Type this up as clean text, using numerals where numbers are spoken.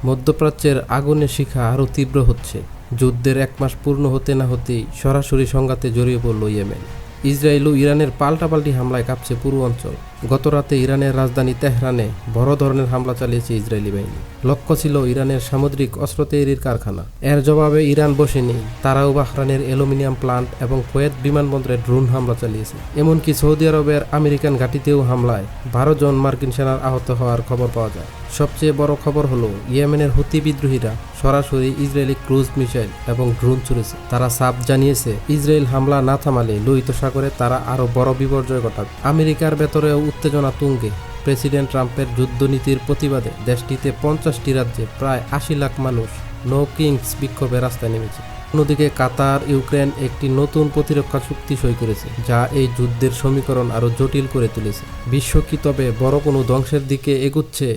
মধ্যপ্রাচ্যের আগুনের শিখা আরও তীব্র হচ্ছে। যুদ্ধের 1 মাস পূর্ণ হতে না হতেই সরাসরি সংঘাতে জড়িয়ে পড়ল ইয়েমেন। ইসরায়েল ও ইরানের পাল্টাপাল্টি হামলায় কাঁপছে পুরো অঞ্চল। গতরাতে ইরানের রাজধানী তেহরানে বড় ধরনের হামলা চালিয়েছে ইসরায়েলি বাহিনী। লক্ষ্য ছিল ইরানের সামুদ্রিক অস্ত্র তৈরির কারখানা। এর জবাবে ইরান বসেনি, তারাও বাহরানের অ্যালুমিনিয়াম প্লান্ট এবং কুয়েত বিমানবন্দরে ড্রোন হামলা চালিয়েছে। এমনকি সৌদি আরবের আমেরিকান ঘাঁটিতেও হামলায় 12 জন মার্কিন সেনার আহত হওয়ার খবর পাওয়া যায়। সবচেয়ে বড় খবর হলো ইয়েমেনের হুতি বিদ্রোহীরা সরাসরি ইসরায়েলি ক্রুজ মিসাইল এবং ড্রোন ছুড়েছে। তারা সাফ জানিয়েছে ইসরায়েল হামলা না থামালে লোহিত সাগরে তারা আরও বড় বিপর্যয় ঘটাবে। আমেরিকার ভেতরেও উত্তেজনা তুঙ্গে। প্রেসিডেন্ট ট্রাম্পের যুদ্ধনীতির প্রতিবাদে দেশটিতে 50টি রাজ্যে প্রায় 80 লাখ মানুষ নো কিংস বিক্ষোভে রাস্তায় নেমেছে। অন্যদিকে কাতার ইউক্রেন একটি নতুন প্রতিরক্ষা চুক্তি সই করেছে, যা এই যুদ্ধের সমীকরণ আরও জটিল করে তুলেছে। বিশ্ব কি তবে বড় কোনো ধ্বংসের দিকে এগুচ্ছে?